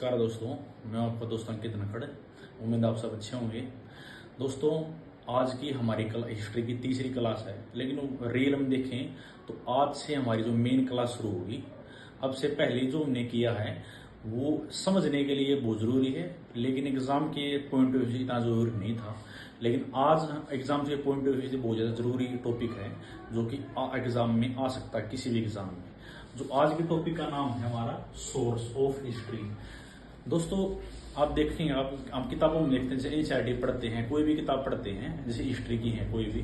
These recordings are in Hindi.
नमस्कार दोस्तों, मैं आपका दोस्त अंकित नखड़। उम्मीद आप सब अच्छे होंगे। दोस्तों, आज की हमारी हिस्ट्री की तीसरी क्लास है, लेकिन रियल हम देखें तो आज से हमारी जो मेन क्लास शुरू होगी। अब से पहले जो हमने किया है वो समझने के लिए बहुत ज़रूरी है, लेकिन एग्ज़ाम के पॉइंट ऑफ व्यू से इतना ज़रूरी नहीं था। लेकिन आज एग्ज़ाम के पॉइंट ऑफ व्यू से बहुत ज़्यादा ज़रूरी टॉपिक है, जो कि एग्ज़ाम में आ सकता है, किसी भी एग्ज़ाम में। जो आज के टॉपिक का नाम है हमारा सोर्स ऑफ हिस्ट्री। दोस्तों, आप देखेंगे, आप किताबों में देखते हैं, जैसे एनसीईआरटी पढ़ते हैं, कोई भी किताब पढ़ते हैं, जैसे हिस्ट्री की है कोई भी,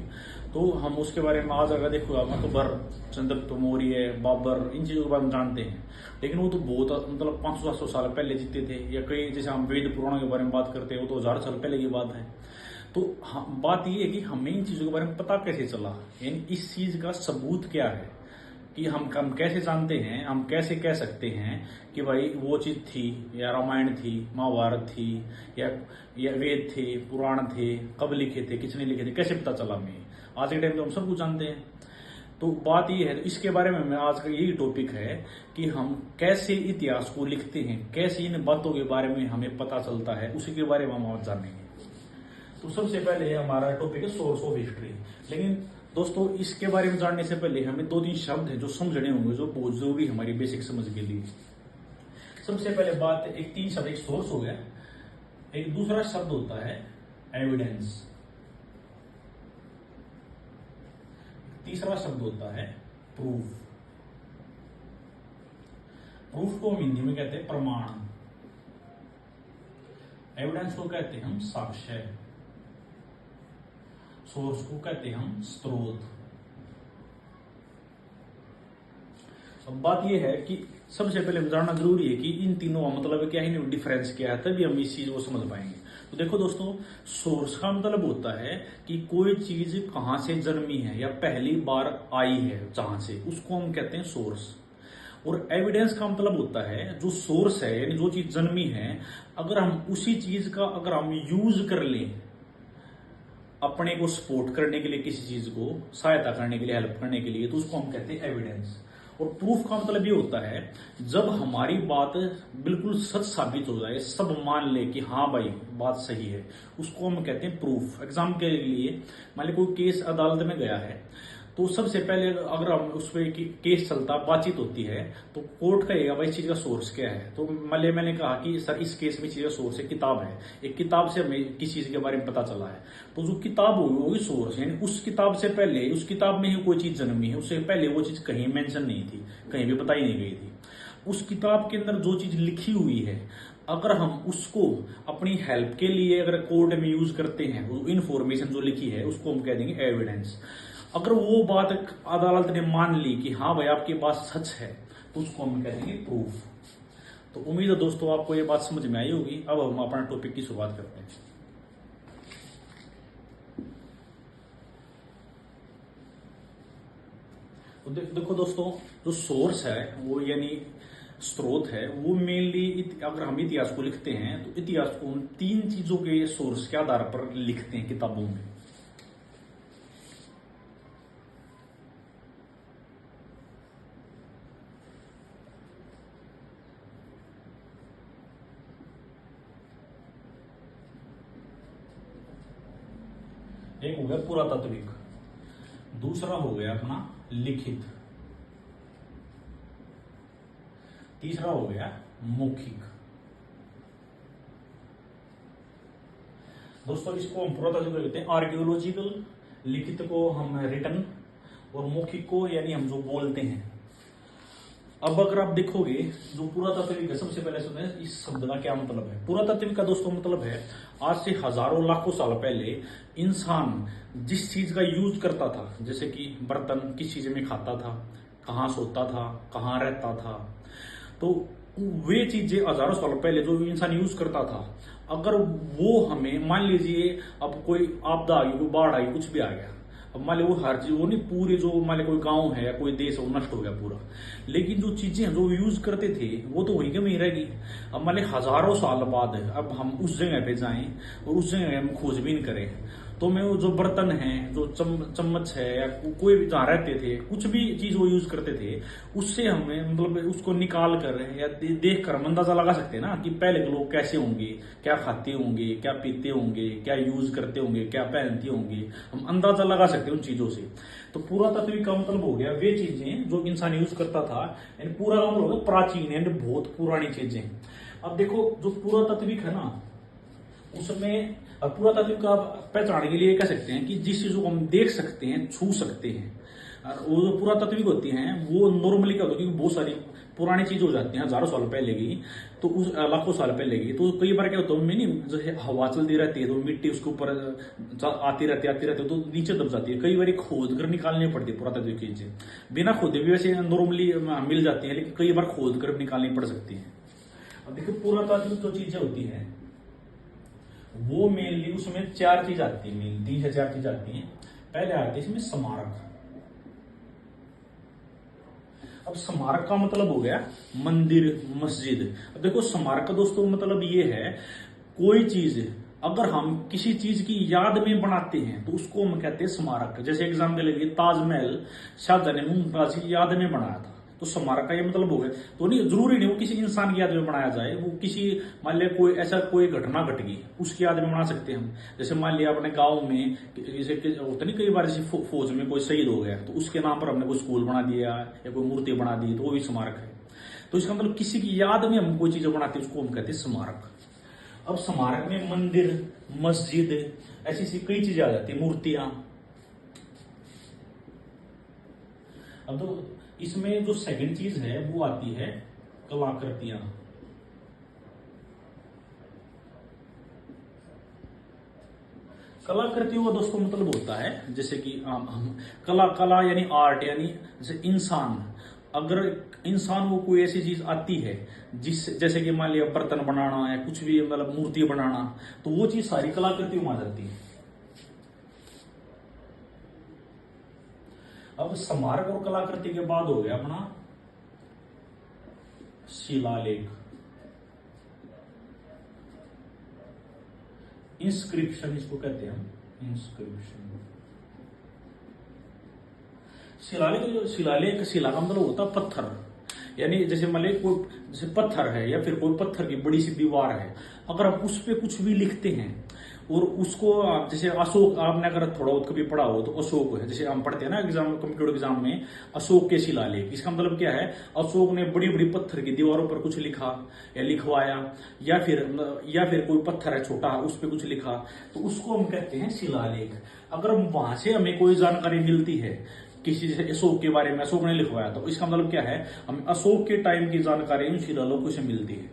तो हम उसके बारे में आज अगर देखो अकबर, चंद्रगुप्त मौर्य, बाबर, इन चीज़ों के बारे में जानते हैं। लेकिन वो तो बहुत 500-700 साल पहले जीते थे, या कई जैसे हम वेद पुराणों के बारे में बात करते हैं, वो तो 1000 साल पहले की बात है। तो बात ये है कि हमें इन चीज़ों के बारे में पता कैसे चला, यानी इस चीज़ का सबूत क्या है, कि हम कैसे जानते हैं, हम कैसे कह सकते हैं कि भाई वो चीज थी, या रामायण थी, महाभारत थी, या वेद थे, पुराण थे, कब लिखे थे, किसने लिखे थे, कैसे पता चला हमें। आज के टाइम तो हम सब कुछ जानते हैं। तो बात ये है, तो इसके बारे में आज का यही टॉपिक है कि हम कैसे इतिहास को लिखते हैं, कैसे इन बातों के बारे में हमें पता चलता है, उसी के बारे में हम आज जानेंगे। तो सबसे पहले हमारा टॉपिक है सोर्स ऑफ हिस्ट्री। लेकिन दोस्तों, इसके बारे में जानने से पहले हमें 2-3 शब्द हैं जो समझने होंगे, जो बहुत जरूरी हमारी बेसिक समझ के लिए। सबसे पहले बात, एक 3 शब्द, एक सोर्स हो गया, एक दूसरा शब्द होता है एविडेंस, तीसरा शब्द होता है प्रूफ। प्रूफ को हम हिंदी में कहते हैं प्रमाण, एविडेंस को कहते हैं हम साक्ष्य, सोर्स को कहते हैं हम स्रोत। अब बात यह है कि सबसे पहले जानना जरूरी है कि इन तीनों का मतलब क्या है, डिफरेंस क्या है, तभी हम इस चीज को समझ पाएंगे। तो देखो दोस्तों, सोर्स का मतलब होता है कि कोई चीज कहां से जन्मी है या पहली बार आई है जहां से, उसको हम कहते हैं सोर्स। और एविडेंस का मतलब होता है जो सोर्स है, यानी जो चीज जन्मी है, अगर हम उसी चीज का अगर हम यूज कर लें अपने को सपोर्ट करने के लिए, किसी चीज को सहायता करने के लिए, हेल्प करने के लिए, तो उसको हम कहते हैं एविडेंस। और प्रूफ का मतलब ये होता है जब हमारी बात बिल्कुल सच साबित हो जाए, सब मान ले कि हाँ भाई बात सही है, उसको हम कहते हैं प्रूफ। एग्जाम के लिए मान ली कोई केस अदालत में गया है, तो सबसे पहले अगर हम उस पर केस चलता, बातचीत होती है, तो कोर्ट कहेगा भाई इस चीज का सोर्स क्या है। तो मैंने कहा कि सर इस केस में चीज का सोर्स है किताब है, एक किताब से हमें किसी चीज के बारे में पता चला है, तो जो किताब होगी वो सोर्स, यानी उस किताब से पहले, उस किताब में ही कोई चीज जन्मी है, उससे पहले वो चीज कहीं मेंशन नहीं थी, कहीं भी बताई नहीं गई थी। उस किताब के अंदर जो चीज लिखी हुई है, अगर हम उसको अपनी हेल्प के लिए अगर कोर्ट में यूज करते हैं, वो इन्फॉर्मेशन जो लिखी है, उसको हम कह देंगे एविडेंस। अगर वो बात अदालत ने मान ली कि हाँ भाई आपकी बात सच है, तो उसको हम कह देंगे प्रूफ। तो उम्मीद है दोस्तों आपको ये बात समझ में आई होगी। अब हम अपना टॉपिक की शुरुआत करते हैं। तो देखो दोस्तों, जो सोर्स है वो यानी स्रोत है, वो मेनली अगर हम इतिहास को लिखते हैं तो इतिहास को हम 3 चीजों के सोर्स के आधार पर लिखते हैं किताबों में। एक हो गया पुरातात्विक, दूसरा हो गया अपना लिखित, तीसरा हो गया मौखिक। दोस्तों, इसको हम पुरातात्विक कहते हैं आर्कियोलॉजिकल, लिखित को हम रिटन, और मौखिक को यानी हम जो बोलते हैं। अब अगर आप देखोगे जो पुरातात्विक है, सबसे पहले सुने इस शब्द का क्या मतलब है। पुरातात्विक का दोस्तों मतलब है आज से हजारों लाखों साल पहले इंसान जिस चीज का यूज करता था, जैसे कि बर्तन, किस चीज में खाता था, कहाँ सोता था, कहाँ रहता था, तो वे चीजें हजारों साल पहले जो इंसान यूज करता था, अगर वो हमें मान लीजिए अब कोई आपदा आ गई, कोई बाढ़ आई, कुछ भी आ गया, अब मान ली वो हर चीज वो नहीं, पूरी जो मान ली कोई गांव है या कोई देश है वो नष्ट हो गया पूरा, लेकिन जो चीजें जो यूज करते थे वो तो वहीं के वहीं रहेगी। अब मान ली हजारों साल बाद अब हम उस जगह पे जाएं और उस जगह हम खोजबीन करें, तो मैं वो जो बर्तन है, जो चम्मच है, या कोई भी जहाँ रहते थे, कुछ भी चीज वो यूज करते थे, उससे हमें मतलब उसको निकाल कर या देख कर हम अंदाजा लगा सकते हैं ना कि पहले के लोग कैसे होंगे, क्या खाते होंगे, क्या पीते होंगे, क्या यूज करते होंगे, क्या पहनते होंगे। हम अंदाजा लगा सकते हैं उन चीजों से। तो पुरातात्विक का मतलब हो गया वे चीजें जो इंसान यूज करता था, यानी पूरा का मतलब हो गया प्राचीन यानी बहुत पुरानी चीजें। अब देखो जो पुरातात्विक है ना, उसमें पुरातात्विक का पहचान के लिए कह सकते हैं कि जिस चीजों को हम देख सकते हैं, छू सकते हैं, और वो जो पुरातात्विक होती हैं वो नॉर्मली क्या होता है, क्योंकि बहुत सारी पुरानी चीज हो जाती हैं हजारों साल पहले की, तो उस लाखों साल पहले की, तो कई बार क्या होता है नहीं, जैसे हवा चलती रहती है तो मिट्टी उसके ऊपर आती रहती है तो नीचे दब जाती है। कई बार खोद कर निकालनी पड़ती है पुरातात्विक चीजें, बिना खोदे भी वैसे नॉर्मली मिल जाती है, लेकिन कई बार खोद कर निकालनी पड़ सकती है। अब देखिए पुरातात्विक जो चीजें होती है वो मेनली उसमें चार चीज आती है, मेन 3 से 4 चीज आती हैं। पहले आती है इसमें स्मारक। अब स्मारक का मतलब हो गया मंदिर, मस्जिद। अब देखो स्मारक का दोस्तों मतलब ये है, कोई चीज अगर हम किसी चीज की याद में बनाते हैं तो उसको हम कहते हैं स्मारक। जैसे एग्जाम्पल ले लीजिए, ताजमहल शाहजहां ने मुमताज की याद में बनाया था, तो स्मारक का ये मतलब हो गया। तो नहीं जरूरी नहीं वो किसी इंसान की याद में बनाया जाए, वो किसी मान लिया कोई ऐसा कोई घटना घट गई उसकी याद में बना सकते हैं हम। जैसे मान लिया अपने गांव में जैसे होता नहीं कई बार जैसे फौज में कोई शहीद हो गया तो उसके नाम पर हमने कोई स्कूल बना दिया या कोई मूर्ति बना दी, तो वो भी स्मारक है। तो इसका मतलब किसी की याद में हम कोई चीज बनाते हैं उसको हम कहते हैं स्मारक। अब स्मारक में मंदिर, मस्जिद, ऐसी ऐसी कई चीजें आ जाती है, मूर्तियां। अब तो इसमें जो सेकंड चीज है वो आती है कलाकृतियां। कलाकृतियों का दोस्तों मतलब होता है जैसे कि हम कला यानी आर्ट, यानी जैसे इंसान, अगर इंसान को कोई ऐसी चीज आती है जिस जैसे कि मान लिया बर्तन बनाना या कुछ भी मतलब मूर्ति बनाना, तो वो चीज सारी कलाकृतियों में आ जाती है। अब स्मारक और कलाकृति के बाद हो गया अपना शिलालेख, इंस्क्रिप्शन इसको कहते हैं हम, इंस्क्रिप्शन। शिलालेख, शिला का मतलब होता है पत्थर, यानी जैसे मान लीजिए कोई जैसे पत्थर है या फिर कोई पत्थर की बड़ी सी दीवार है, अगर आप उस पर कुछ भी लिखते हैं और उसको जैसे अशोक, आपने अगर थोड़ा बहुत कभी पढ़ा हो तो अशोक है, जैसे हम पढ़ते हैं ना एग्जाम, कंप्यूटर एग्जाम में, अशोक के शिलालेख। इसका मतलब क्या है, अशोक ने बड़ी बड़ी पत्थर की दीवारों पर कुछ लिखा या लिखवाया, या फिर कोई पत्थर है छोटा उस पर कुछ लिखा, तो उसको हम कहते हैं शिलालेख। अगर वहां से हमें कोई जानकारी मिलती है किसी जैसे अशोक के बारे में, अशोक ने लिखवाया, तो इसका मतलब क्या है, हमें अशोक के टाइम की जानकारी इन शिलालेखों से मिलती है।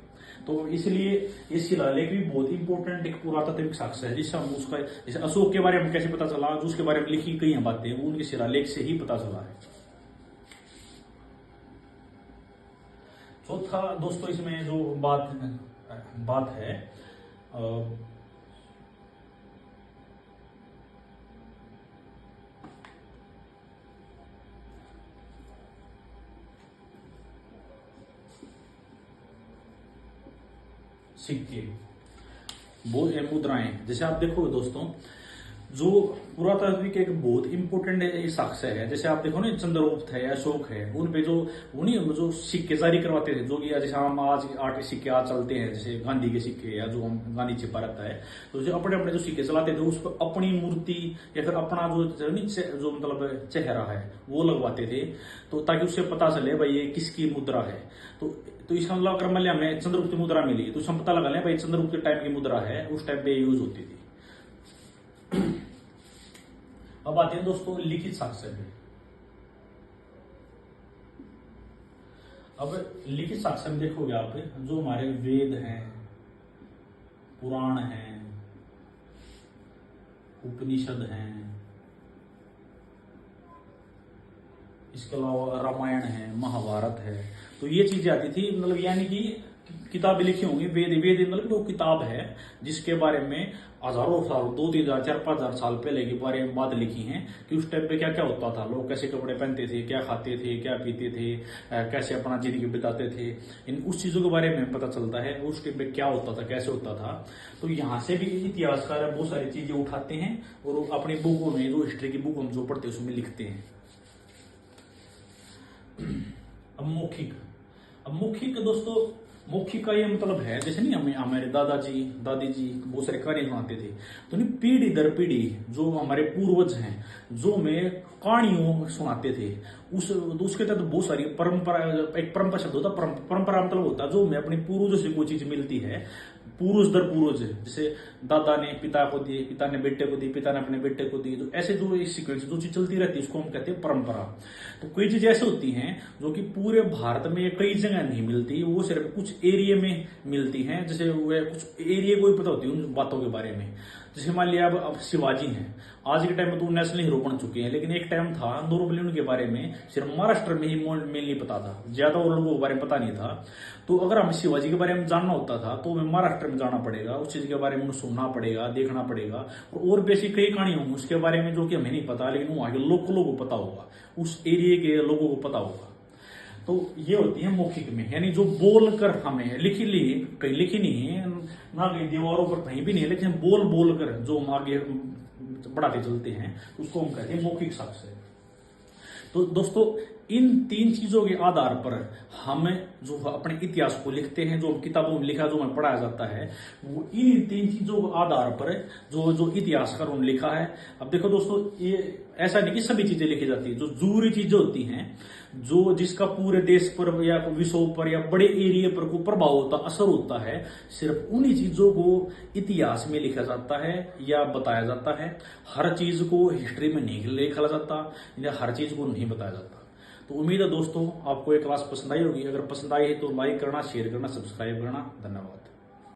तो इसलिए ये शिलालेख भी बहुत इंपॉर्टेंट एक पुरातात्विक साक्ष्य है, जिससे हम उसका जैसे अशोक के बारे में कैसे पता चला, जो उसके बारे में लिखी गई हैं बातें वो उनके शिलालेख से ही पता चला है। चौथा दोस्तों इसमें जो बात है सिक्के, वो मुद्राएं। जैसे आप देखोगे दोस्तों, जो पुरातात्विक एक बहुत इंपॉर्टेंट साक्ष्य है, जैसे आप देखो ना चंद्रगुप्त है, अशोक है, उन पे जो वो नहीं जो सिक्के जारी करवाते थे, जो कि जैसे हम आज 8 सिक्के आज चलते हैं, जैसे गांधी के सिक्के या जो हम गांधी छिपा रहता है, तो जो अपने अपने जो सिक्के चलाते थे उस पर अपनी मूर्ति या फिर अपना जो मतलब चेहरा है वो लगवाते थे, तो ताकि उससे पता चले भाई ये किसकी मुद्रा है। तो इसका मतलब अगर मान लिया हमें चंद्रगुप्त की मुद्रा मिली तो हम पता लगा लें भाई चंद्रगुप्त के टाइम की मुद्रा है, उस टाइम पे यूज होती थी। अब आते हैं दोस्तों लिखित साक्ष्य पे। अब लिखित साक्ष्य में देखोगे आप, जो हमारे वेद हैं, पुराण हैं, उपनिषद हैं, इसके अलावा रामायण है, महाभारत है, तो ये चीजें आती थी, मतलब यानी कि किताबें लिखी होंगी। वेद वेद मतलब वो किताब है जिसके बारे में हजारों साल 2-3 हजार 4-5 हजार साल पहले के बारे में बात लिखी है कि उस टाइम पे क्या क्या होता था, लोग कैसे कपड़े पहनते थे, क्या खाते थे, क्या पीते थे, कैसे अपना जिंदगी बिताते थे। इन उस चीजों के बारे में पता चलता है उस टाइम पे क्या होता था, कैसे होता था। तो यहाँ से भी इतिहासकार बहुत सारी चीजें उठाते हैं और अपनी बुकों में, जो हिस्ट्री की बुक हम जो पढ़ते हैं उसमें लिखते हैं। अब मौखिक दोस्तों, मौखिक का ये मतलब है जैसे नहीं हमें हमारे दादाजी दादी जी बहुत सारे कहानी सुनाते थे, तो नहीं पीढ़ी दर पीढ़ी जो हमारे पूर्वज हैं जो हमें कहानियों सुनाते थे उसके तहत बहुत सारी परंपरा, एक परंपरा शब्द होता है, परंपरा मतलब होता है जो हमें अपने पूर्वजों से कोई चीज मिलती है, पूर्वज दर पूर्वज। जैसे दादा ने पिता को दी, पिता ने बेटे को दी, पिता ने अपने बेटे को दी, तो ऐसे जो सीक्वेंस जो चीज चलती रहती है उसको हम कहते हैं परंपरा। तो कई चीजें ऐसे होती हैं जो कि पूरे भारत में कई जगह नहीं मिलती, वो सिर्फ कुछ एरिया में मिलती हैं। जैसे वे कुछ एरिया को ही पता होती है उन बातों के बारे में। जैसे मान लिया अब शिवाजी हैं, आज के टाइम में तो नेशनल हीरो बन चुके हैं, लेकिन एक टाइम था नॉर्मली उनके बारे में सिर्फ महाराष्ट्र में ही मेनली पता था, ज्यादा और लोगों के बारे में पता नहीं था। तो अगर हमें शिवाजी के बारे में जानना होता था तो हमें महाराष्ट्र में जाना पड़ेगा, उस चीज के बारे में सुनना पड़ेगा, देखना पड़ेगा। और बेसिक कई कहानी होंगी उसके बारे में जो कि हमें नहीं पता, लेकिन वहां के लोगों को पता होगा, उस एरिया के लोगों को पता होगा। तो ये होती है मौखिक में, यानी जो बोल कर हमें लिखी कहीं लिखी नहीं है ना, कहीं दीवारों पर कहीं भी नहीं है, लेकिन बोल कर जो हम आगे बढ़ाते चलते हैं उसको हम कहते हैं मौखिक साक्ष्य। तो दोस्तों इन 3 चीजों के आधार पर हम जो अपने इतिहास को लिखते हैं, जो किताबों में लिखा, जो हमें पढ़ाया जाता है, वो इन 3 चीजों के आधार पर जो इतिहासकारों ने लिखा है। अब देखो दोस्तों, ये ऐसा नहीं कि सभी चीजें लिखी जाती है, जो जरूरी चीजें होती हैं, जो जिसका पूरे देश पर या विश्व पर या बड़े एरिया पर कोई प्रभाव होता, असर होता है, सिर्फ उन्हीं चीजों को इतिहास में लिखा जाता है या बताया जाता है। हर चीज को हिस्ट्री में नहीं लिखा जाता या हर चीज को नहीं बताया जाता। तो उम्मीद है दोस्तों आपको ये क्लास पसंद आई होगी। अगर पसंद आई है तो लाइक करना, शेयर करना, सब्सक्राइब करना। धन्यवाद।